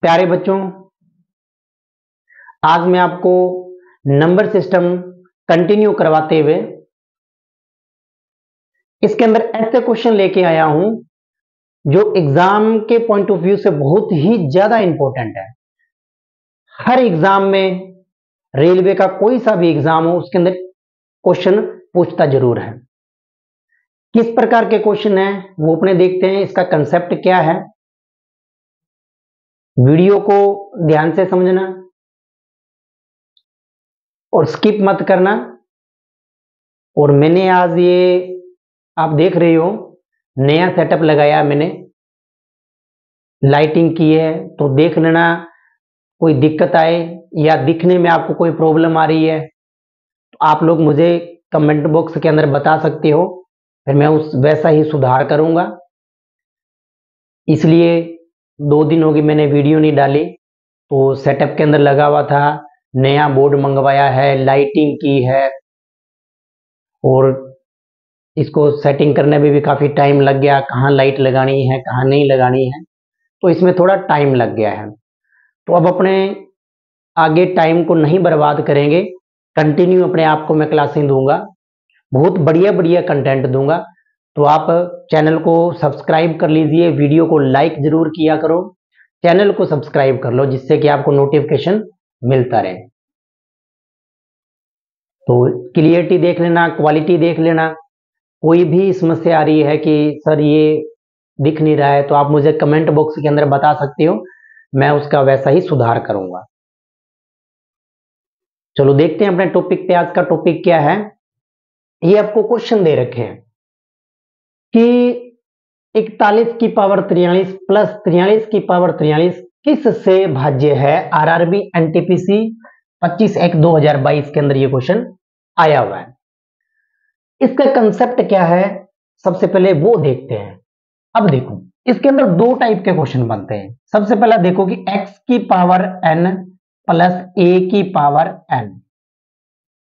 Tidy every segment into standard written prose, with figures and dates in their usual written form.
प्यारे बच्चों, आज मैं आपको नंबर सिस्टम कंटिन्यू करवाते हुए इसके अंदर ऐसे क्वेश्चन लेके आया हूं जो एग्जाम के पॉइंट ऑफ व्यू से बहुत ही ज्यादा इंपॉर्टेंट है। हर एग्जाम में, रेलवे का कोई सा भी एग्जाम हो, उसके अंदर क्वेश्चन पूछता जरूर है। किस प्रकार के क्वेश्चन है वो अपने देखते हैं। इसका कंसेप्ट क्या है, वीडियो को ध्यान से समझना और स्किप मत करना। और मैंने आज ये आप देख रहे हो नया सेटअप लगाया, मैंने लाइटिंग की है, तो देख लेना कोई दिक्कत आए या दिखने में आपको कोई प्रॉब्लम आ रही है तो आप लोग मुझे कमेंट बॉक्स के अंदर बता सकते हो, फिर मैं उस वैसा ही सुधार करूंगा। इसलिए 2 दिन हो गए मैंने वीडियो नहीं डाली, तो सेटअप के अंदर लगा हुआ था, नया बोर्ड मंगवाया है, लाइटिंग की है और इसको सेटिंग करने में भी काफी टाइम लग गया। कहाँ लाइट लगानी है, कहाँ नहीं लगानी है, तो इसमें थोड़ा टाइम लग गया है। तो अब अपने आगे टाइम को नहीं बर्बाद करेंगे, कंटिन्यू अपने आप को मैं क्लासें दूंगा, बहुत बढ़िया बढ़िया कंटेंट दूंगा। तो आप चैनल को सब्सक्राइब कर लीजिए, वीडियो को लाइक जरूर किया करो, चैनल को सब्सक्राइब कर लो जिससे कि आपको नोटिफिकेशन मिलता रहे। तो क्लियरिटी देख लेना, क्वालिटी देख लेना। कोई भी समस्या आ रही है कि सर ये दिख नहीं रहा है, तो आप मुझे कमेंट बॉक्स के अंदर बता सकते हो, मैं उसका वैसा ही सुधार करूंगा। चलो देखते हैं अपने टॉपिक पे। आज का टॉपिक क्या है, ये आपको क्वेश्चन दे रखे हैं कि 41 की पावर 43 प्लस 43 की पावर 43 किस से भाज्य है। आरआरबी एनटीपीसी 25/1/2022 के अंदर ये क्वेश्चन आया हुआ है। इसका कंसेप्ट क्या है, सबसे पहले वो देखते हैं। अब देखो, इसके अंदर 2 टाइप के क्वेश्चन बनते हैं। सबसे पहला देखो कि x की पावर n प्लस a की पावर n,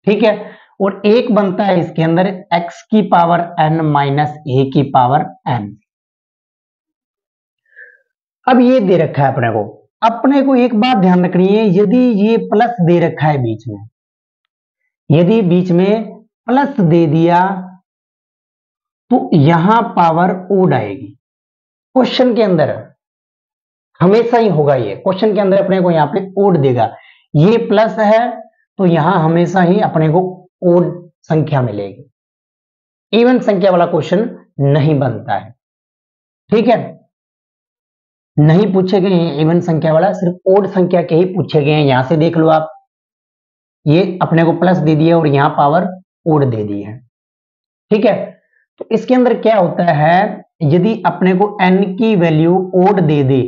ठीक है, और एक बनता है इसके अंदर x की पावर n माइनस a की पावर n। अब ये दे रखा है अपने को एक बात ध्यान रखनी है, यदि ये प्लस दे रखा है बीच में, यदि बीच में प्लस दे दिया तो यहां पावर ओड आएगी। क्वेश्चन के अंदर हमेशा ही होगा, ये क्वेश्चन के अंदर अपने को यहां पे ओड देगा। ये प्लस है तो यहां हमेशा ही अपने को ओड संख्या मिलेगी। इवन संख्या वाला क्वेश्चन नहीं बनता है, ठीक है, नहीं पूछे गए हैं इवन संख्या वाला, सिर्फ ओड संख्या के ही पूछे गए हैं। यहां से देख लो आप, ये अपने को प्लस दे दिया और यहां पावर ओड दे दी है, ठीक है। तो इसके अंदर क्या होता है, यदि अपने को n की वैल्यू ओड दे दे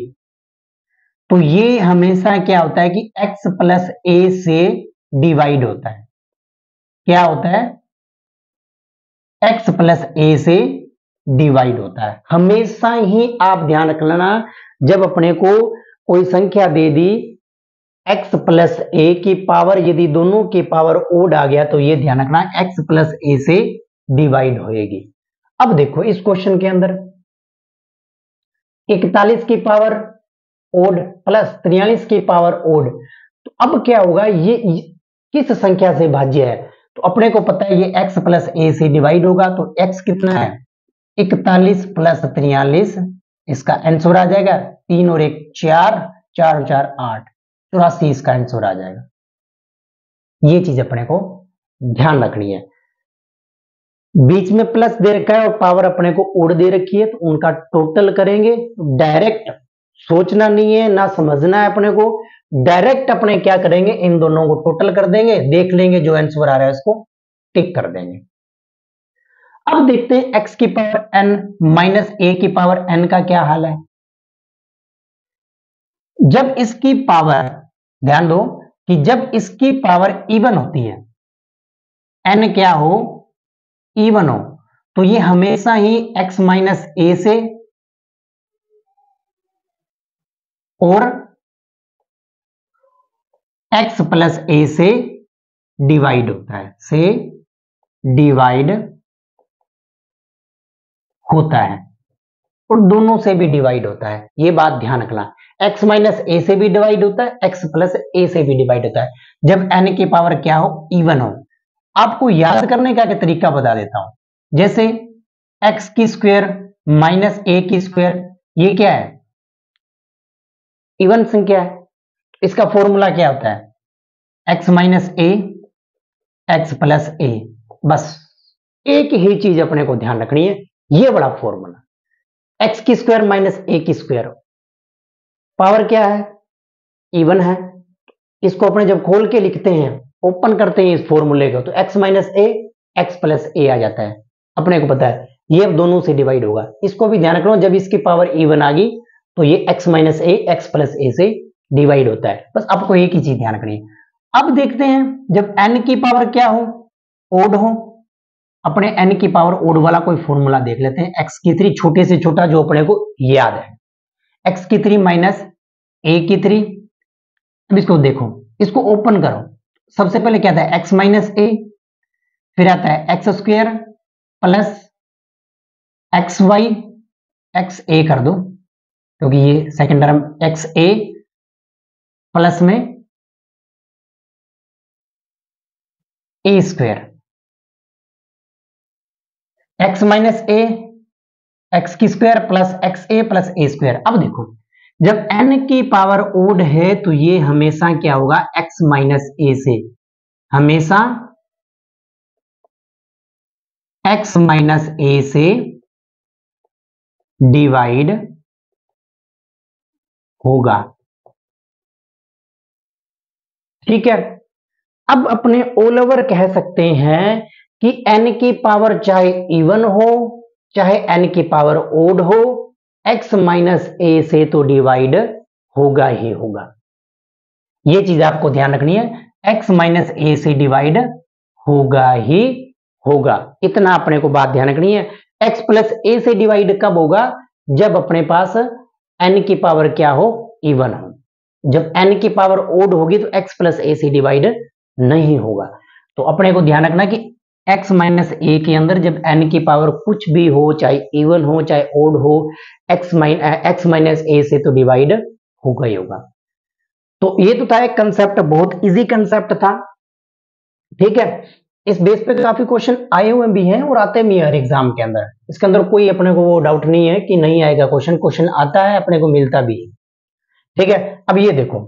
तो ये हमेशा क्या होता है कि x प्लस a से डिवाइड होता है। क्या होता है, x प्लस a से डिवाइड होता है। हमेशा ही आप ध्यान रख लेना, जब अपने को कोई संख्या दे दी x प्लस a की पावर, यदि दोनों की पावर ओड आ गया तो ये ध्यान रखना x प्लस a से डिवाइड होएगी। अब देखो इस क्वेश्चन के अंदर 41 की पावर ओड प्लस 43 की पावर ओड, तो अब क्या होगा, ये किस संख्या से भाज्य है, तो अपने को पता है ये x प्लस a से डिवाइड होगा। तो x कितना है, 41 प्लस 43, इसका आंसर आ जाएगा 3 और 1 4, 4 और 4 8, 84 इसका आंसर आ जाएगा। ये चीज अपने को ध्यान रखनी है। बीच में प्लस दे रखा है और पावर अपने को ओड दे रखी है, तो उनका टोटल करेंगे। डायरेक्ट सोचना नहीं है ना समझना है अपने को, डायरेक्ट अपने क्या करेंगे, इन दोनों को टोटल कर देंगे, देख लेंगे जो आंसर आ रहा है उसको टिक कर देंगे। अब देखते हैं x की पावर n माइनस a की पावर n का क्या हाल है। जब इसकी पावर, ध्यान दो कि जब इसकी पावर इवन होती है, n क्या हो, इवन हो, तो ये हमेशा ही x माइनस a से और x प्लस a से डिवाइड होता है, से डिवाइड होता है, और दोनों से भी डिवाइड होता है। ये बात ध्यान रखना, x माइनस ए से भी डिवाइड होता है, x प्लस ए से भी डिवाइड होता है, जब n की पावर क्या हो, इवन हो। आपको याद करने का तरीका बता देता हूं, जैसे x की स्क्वायर माइनस ए की स्क्वायर, ये क्या है, इवन संख्या है। इसका फॉर्मूला क्या होता है, x minus A x plus ए। बस एक ही चीज अपने को ध्यान रखनी है, ये बड़ा फॉर्मूला, x की स्क्वायर माइनस ए की स्क्वायर, पावर क्या है, इवन है। इसको अपने जब खोल के लिखते हैं, ओपन करते हैं इस फॉर्मूले को, तो x minus A x plus ए आ जाता है। अपने को पता है ये अब दोनों से डिवाइड होगा, इसको भी ध्यान रखना, जब इसकी पावर इवन आ गई तो ये x minus A x plus ए से डिवाइड होता है। बस आपको एक ही चीज ध्यान रखनी है। अब देखते हैं जब n की पावर क्या हो, ओड हो, अपने n की पावर ओड वाला कोई फॉर्मूला देख लेते हैं। x की 3 छोटे से छोटा जो अपने को याद है, x की 3 माइनस ए की 3। अब इसको देखो, इसको ओपन करो, सबसे पहले क्या था, x माइनस ए, फिर आता है X square plus X Y, X A कर दो क्योंकि ये second term, X A plus में A square, X minus A X की square plus X A plus A square. अब देखो जब n की पावर ओड है तो ये हमेशा क्या होगा, x माइनस ए से, हमेशा x माइनस ए से डिवाइड होगा, ठीक है। अब अपने ऑल ओवर कह सकते हैं कि n की पावर चाहे इवन हो चाहे n की पावर ओड हो, x माइनस ए से तो डिवाइड होगा ही होगा। ये चीज आपको ध्यान रखनी है, x माइनस ए से डिवाइड होगा ही होगा, इतना अपने को बात ध्यान रखनी है। x प्लस ए से डिवाइड कब होगा, जब अपने पास n की पावर क्या हो, इवन हो। जब n की पावर ओड होगी तो x प्लस ए से डिवाइड नहीं होगा। तो अपने को ध्यान रखना कि x माइनस ए के अंदर जब n की पावर कुछ भी हो, चाहे इवन हो चाहे ओड हो, x माइनस ए से तो डिवाइड होगा ही होगा। तो ये तो था एक कंसेप्ट, बहुत इजी कंसेप्ट था, ठीक है। इस बेस पे काफी क्वेश्चन आए हुए भी हैं और आते भी हैं हर एग्जाम के अंदर, इसके अंदर कोई अपने को वो डाउट नहीं है कि नहीं आएगा क्वेश्चन, क्वेश्चन आता है, अपने को मिलता भी है, ठीक है। अब ये देखो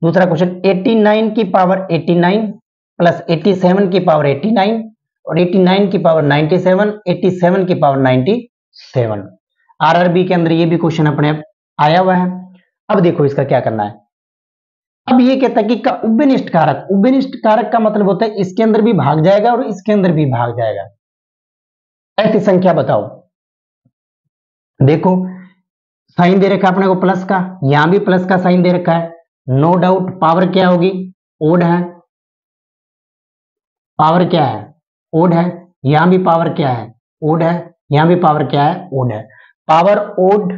दूसरा क्वेश्चन, 89 की पावर 89 प्लस 87 की पावर 89 और 89 की पावर 97, 87 की पावर 97। आरआरबी के अंदर ये भी क्वेश्चन अपने आया हुआ है। अब देखो इसका क्या करना है। अब ये कहता है कि का उभयनिष्ठ कारक, उभयनिष्ठ कारक का मतलब होता है इसके अंदर भी भाग जाएगा और इसके अंदर भी भाग जाएगा, ऐसी संख्या बताओ। देखो साइन दे रखा है अपने को प्लस का, यहां भी प्लस का साइन दे रखा है, नो डाउट पावर क्या होगी, ओड है, पावर क्या है, ओड है, यहां भी पावर क्या है, ओड है, यहां भी पावर क्या है, ओड है। पावर ओड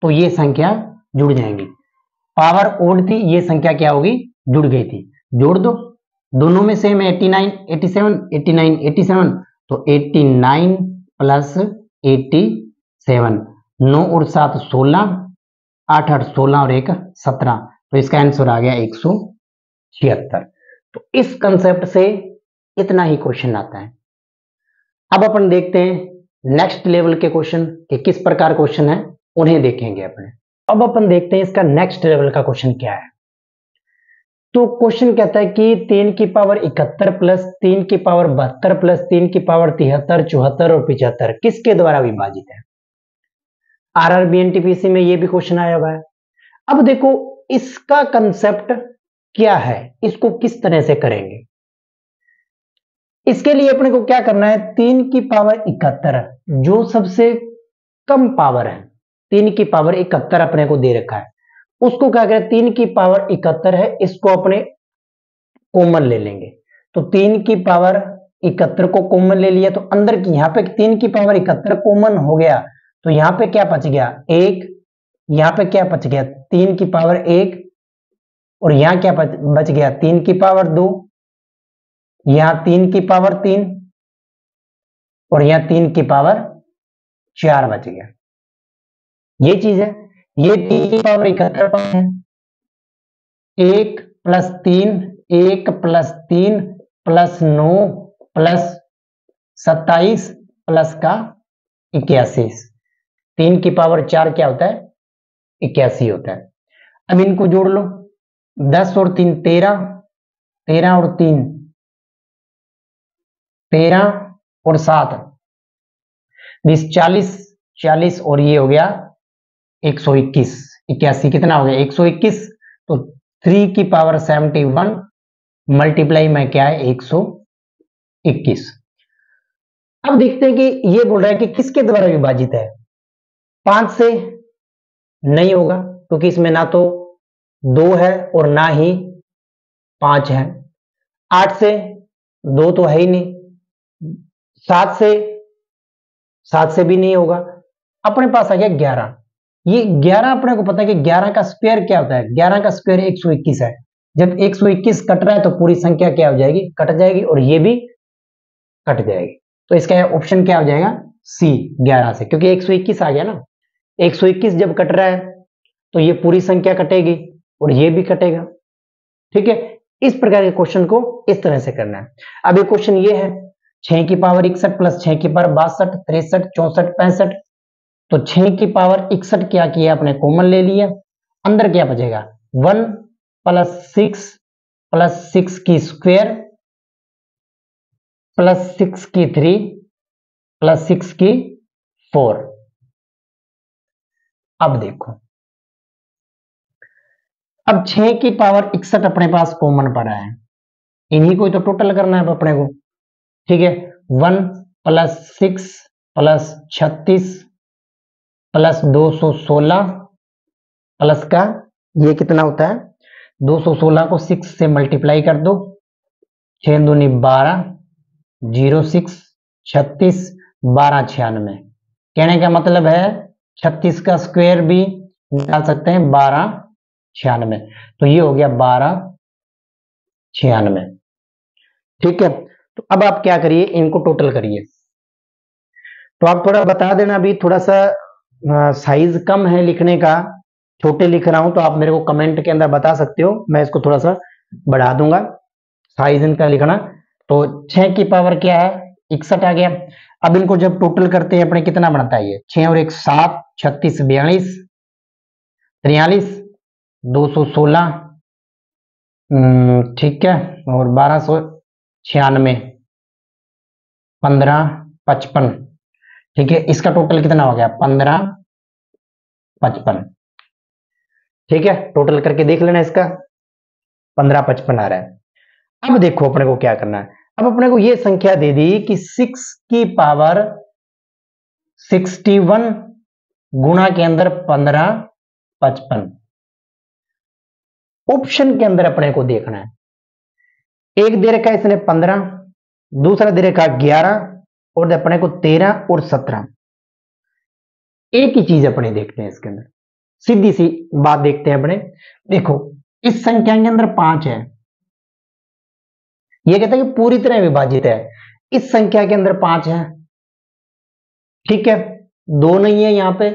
तो ये संख्या जुड़ जाएंगी, पावर ओड थी, ये संख्या क्या होगी, जुड़ गई थी, जोड़ दो, दोनों में सेम है, 89 87 89 87, तो 89 प्लस 87, 9 और 7 16, 8 8 16 और 1 17, तो इसका आंसर आ गया 176। तो इस कंसेप्ट से इतना ही क्वेश्चन आता है। अब अपन देखते हैं नेक्स्ट लेवल के क्वेश्चन कि किस प्रकार क्वेश्चन है, उन्हें देखेंगे अपने। अब अपन देखते हैं इसका नेक्स्ट लेवल का क्वेश्चन क्या है। तो क्वेश्चन कहता है कि 3 की पावर 71 प्लस 3 की पावर 72 प्लस 3 की पावर 73 74 और 75 किसके द्वारा विभाजित है। आरआरबी एनटीपीसी में ये भी क्वेश्चन आया हुआ है। अब देखो इसका कंसेप्ट क्या है, इसको किस तरह से करेंगे। इसके लिए अपने को क्या करना है, 3 की पावर 71 जो सबसे कम पावर है, 3 की पावर 71 अपने को दे रखा है, उसको क्या करें, 3 की पावर 71 है, इसको अपने कॉमन ले लेंगे। तो 3 की पावर 71 को कॉमन ले लिया, तो अंदर की यहां पे 3 की पावर 71 कॉमन हो गया, तो यहां पे क्या बच गया, 1, यहां पे क्या बच गया, 3 की पावर 1, और यहां क्या बच गया, 3 की पावर 2, यहां 3 की पावर 3 और यहां 3 की पावर 4 बच गया। ये चीज है, ये 3 की पावर 71 है। 1 + 3, 1 + 3 + 9 + 27 प्लस का 81। 3 की पावर 4 क्या होता है? 81 होता है। अब इनको जोड़ लो, 10 और 3 13, 13 और 3 13 और 7 20 40, 40 और ये हो गया 121। 81 कितना हो गया? 121। तो 3 की पावर 71 मल्टीप्लाई में क्या है? 121। अब देखते हैं कि ये बोल रहा है कि किसके द्वारा विभाजित है। 5 से नहीं होगा क्योंकि इसमें ना तो 2 है और ना ही 5 है। 8 से 2 तो है ही नहीं। 7 से भी नहीं होगा। अपने पास आ गया 11। ये 11 अपने को पता है कि 11 का स्क्वायर क्या होता है? 11 का स्क्वायर 121 है। जब 121 कट रहा है तो पूरी संख्या क्या हो जाएगी? कट जाएगी और ये भी कट जाएगी। तो इसका ऑप्शन क्या हो जाएगा? सी 11 से, क्योंकि 121 आ गया ना। 121 जब कट रहा है तो ये पूरी संख्या कटेगी और ये भी कटेगा। ठीक है, इस प्रकार के क्वेश्चन को इस तरह से करना है। अब एक क्वेश्चन ये है 6 की पावर 61 + 6 की पावर 62 63 64 65। तो 6 की पावर 61 क्या किया? अपने कॉमन ले लिया। अंदर क्या बचेगा? 1 + 6 + 6 की स्क्वायर + 6 की 3 + 6 की 4। अब देखो, अब 6 की पावर 61 अपने पास कॉमन पड़ा है, इन्हीं को तो टोटल करना है अपने को। ठीक है, 1 + 6 + 36 + 216 प्लस का ये कितना होता है? 216 को 6 से मल्टीप्लाई कर दो, 6 दूनी 12, 06 36 12 96। कहने का मतलब है 36 का स्क्वायर भी निकाल सकते हैं 12 96। तो ये हो गया 12 96। ठीक है, तो अब आप क्या करिए, इनको टोटल करिए। तो आप थोड़ा बता देना, अभी थोड़ा सा साइज कम है लिखने का, छोटे लिख रहा हूं तो आप मेरे को कमेंट के अंदर बता सकते हो, मैं इसको थोड़ा सा बढ़ा दूंगा साइज इनका लिखना। तो 6 की पावर क्या है? 61 आ गया। अब इनको जब टोटल करते हैं अपने कितना बनता है? ये 6 और 1 7 36 42 43 216, ठीक है, और 1296 15 55। ठीक है, इसका टोटल कितना हो गया? 15 55। ठीक है, टोटल करके देख लेना, इसका 15 55 आ रहा है। अब देखो अपने को क्या करना है। अब अपने को ये संख्या दे दी कि 6 की पावर 61 गुणा के अंदर 15 55। ऑप्शन के अंदर अपने को देखना है, एक दे रखा है इसने 15, दूसरा दे रखा 11 और अपने को 13 और 17। एक ही चीज अपने देखते हैं इसके अंदर, सीधी सी बात देखते हैं अपने। देखो, इस संख्या के अंदर 5 है, ये कहता है कि पूरी तरह विभाजित है। इस संख्या के अंदर 5 है, ठीक है, 2 नहीं है यहां पे।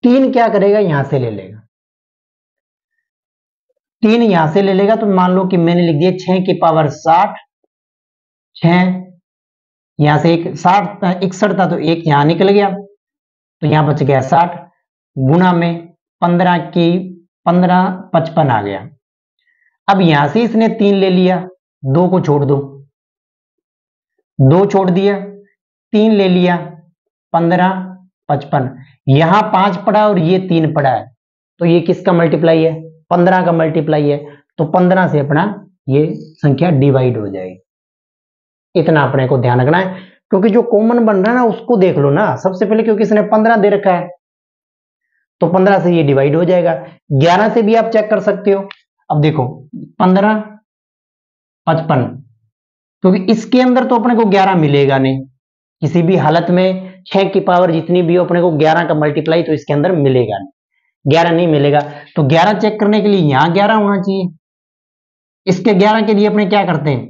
3 क्या करेगा? यहां से ले लेगा, 3 यहां से ले लेगा। तो मान लो कि मैंने लिख दिया 6 की पावर 60, 6 यहां से एक 60 61 था तो एक यहां निकल गया, तो यहां बच गया 60 गुणा में 15 की 15 55 आ गया। अब यहां से इसने 3 ले लिया, 2 को छोड़ दो, 2 छोड़ दिया, 3 ले लिया, 15 55। यहां 5 पड़ा और ये 3 पड़ा है, तो ये किसका मल्टीप्लाई है? 15 का मल्टीप्लाई है। तो 15 से अपना ये संख्या डिवाइड हो जाएगी। इतना अपने को ध्यान रखना है, क्योंकि जो कॉमन बन रहा है ना उसको देख लो ना सबसे पहले, क्योंकि इसने 15 दे रखा है तो 15 से ये डिवाइड हो जाएगा। 11 से भी आप चेक कर सकते हो। अब देखो 15 55, क्योंकि इसके अंदर तो अपने को 11 मिलेगा नहीं किसी भी हालत में। 6 की पावर जितनी भी हो अपने को 11 का मल्टीप्लाई तो इसके अंदर मिलेगा नहीं, 11 नहीं मिलेगा। तो 11 चेक करने के लिए यहां 11 होना चाहिए। इसके 11 के लिए अपने क्या करते हैं?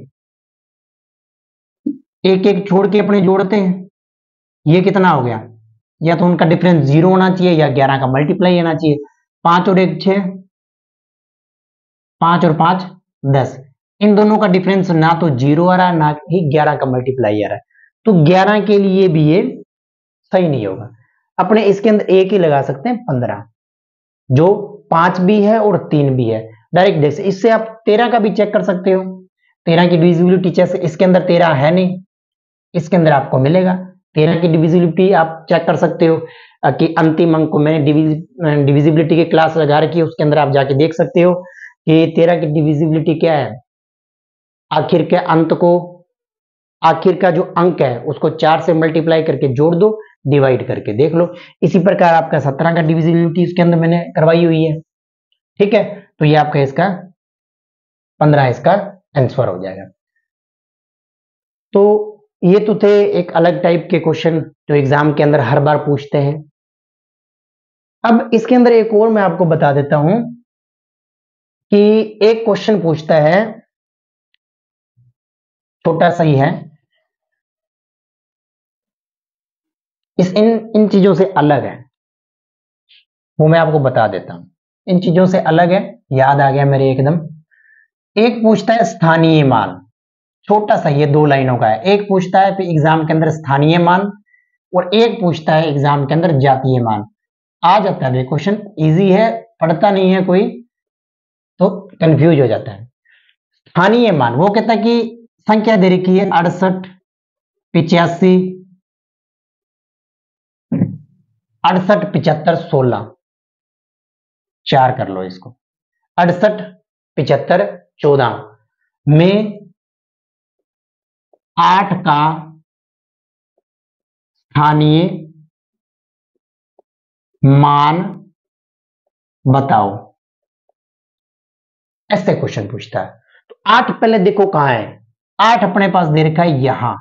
एक एक छोड़ के अपने जोड़ते हैं। ये कितना हो गया? या तो उनका डिफरेंस 0 होना चाहिए या 11 का मल्टीप्लाई होना चाहिए। 5 और 1 6, 5 और 5 10, इन दोनों का डिफरेंस ना तो 0 आ रहा है ना ही 11 का मल्टीप्लाई आ रहा है, तो 11 के लिए भी ये सही नहीं होगा। अपने इसके अंदर एक ही लगा सकते हैं 15, जो 5 भी है और 3 भी है। डायरेक्ट देख से इससे आप 13 का भी चेक कर सकते हो। 13 की डिविजिबिलिटी जैसे इसके अंदर 13 है नहीं, इसके अंदर आपको मिलेगा। 13 की डिविजिबिलिटी आप चेक कर सकते हो कि अंतिम अंक को मैंने डिविजिबिलिटी की क्लास लगा रखी है, उसके अंदर आप जाके देख सकते हो कि 13 की डिविजिबिलिटी क्या है। आखिर के अंत को, आखिर का जो अंक है उसको 4 से मल्टीप्लाई करके जोड़ दो, डिवाइड करके देख लो। इसी प्रकार आपका 17 का डिविजिबिलिटी इसके अंदर मैंने करवाई हुई है, ठीक है। तो ये आपका इसका 15 इसका आंसर हो जाएगा। तो ये तो थे एक अलग टाइप के क्वेश्चन जो एग्जाम के अंदर हर बार पूछते हैं। अब इसके अंदर एक और मैं आपको बता देता हूं कि एक क्वेश्चन पूछता है, छोटा सा ही है, इन चीजों से अलग है, वो मैं आपको बता देता हूं। इन चीजों से अलग है, याद आ गया मेरे एकदम। एक पूछता है स्थानीय मान, छोटा सा, ये 2 लाइनों का है। एक पूछता है एग्जाम के अंदर स्थानीय मान और एक पूछता है एग्जाम के अंदर जातीय मान। आ जाता है क्वेश्चन, इजी है, पढ़ता नहीं है कोई तो कंफ्यूज हो जाता है। स्थानीय मान वो कहता है कि संख्या दे रखी है 68 85 68 75 16, 4 कर लो इसको। 68 75 14 में 8 का स्थानीय मान बताओ, ऐसे क्वेश्चन पूछता है। तो 8 पहले देखो कहां है, 8 अपने पास दे रखा है यहां,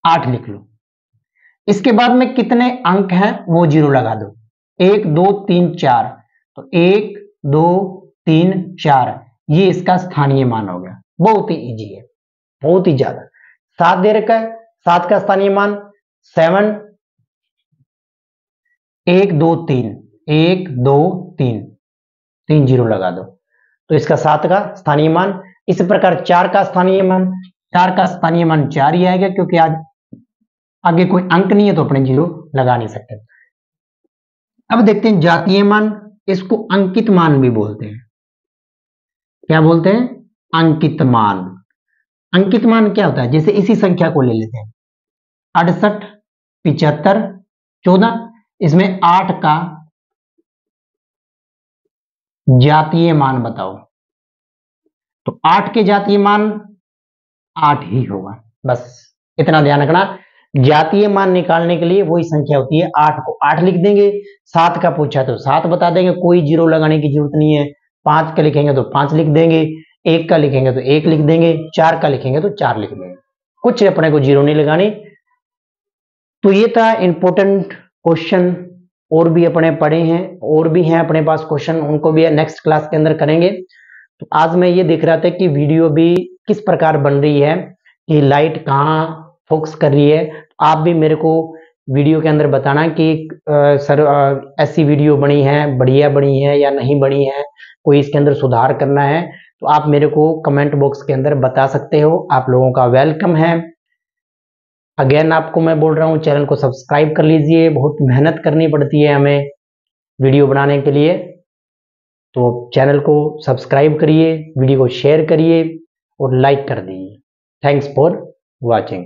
8 लिख लो। इसके बाद में कितने अंक हैं वो 0 लगा दो, 1 2 3 4, तो 1 2 3 4, ये इसका स्थानीय मान हो गया। बहुत ही इजी है, बहुत ही ज्यादा। 7 दे रखा है, 7 का स्थानीय मान 7, 1 2 3, 1 2 3, 3 0 लगा दो, तो इसका 7 का स्थानीय मान। इस प्रकार 4 का स्थानीय मान, 4 का स्थानीय मान 4 ही आएगा, क्योंकि आज आगे कोई अंक नहीं है तो अपने 0 लगा नहीं सकते। अब देखते हैं जातीय मान, इसको अंकित मान भी बोलते हैं। क्या बोलते हैं? अंकित मान। अंकित मान क्या होता है? जैसे इसी संख्या को ले लेते हैं 68 75 14, इसमें 8 का जातीय मान बताओ, तो 8 के जातीय मान 8 ही होगा, बस इतना ध्यान रखना। जातीय मान निकालने के लिए वही संख्या होती है, 8 को 8 लिख देंगे, 7 का पूछा तो 7 बता देंगे, कोई 0 लगाने की जरूरत नहीं है। 5 का लिखेंगे तो 5 लिख देंगे, 1 का लिखेंगे तो 1 लिख देंगे, 4 का लिखेंगे तो 4 लिख देंगे, कुछ अपने को 0 नहीं लगानी। तो ये था इंपॉर्टेंट क्वेश्चन, और भी अपने पढ़े हैं, और भी हैं अपने पास क्वेश्चन, उनको भी नेक्स्ट क्लास के अंदर करेंगे। तो आज मैं ये देख रहा था कि वीडियो भी किस प्रकार बन रही है, कि लाइट कहाँ फोकस कर रही है। आप भी मेरे को वीडियो के अंदर बताना कि सर ऐसी वीडियो बनी है, बढ़िया बनी है या नहीं बनी है, कोई इसके अंदर सुधार करना है तो आप मेरे को कमेंट बॉक्स के अंदर बता सकते हो। आप लोगों का वेलकम है। अगेन आपको मैं बोल रहा हूँ, चैनल को सब्सक्राइब कर लीजिए, बहुत मेहनत करनी पड़ती है हमें वीडियो बनाने के लिए, तो चैनल को सब्सक्राइब करिए, वीडियो को शेयर करिए और लाइक कर दीजिए। Thanks for watching.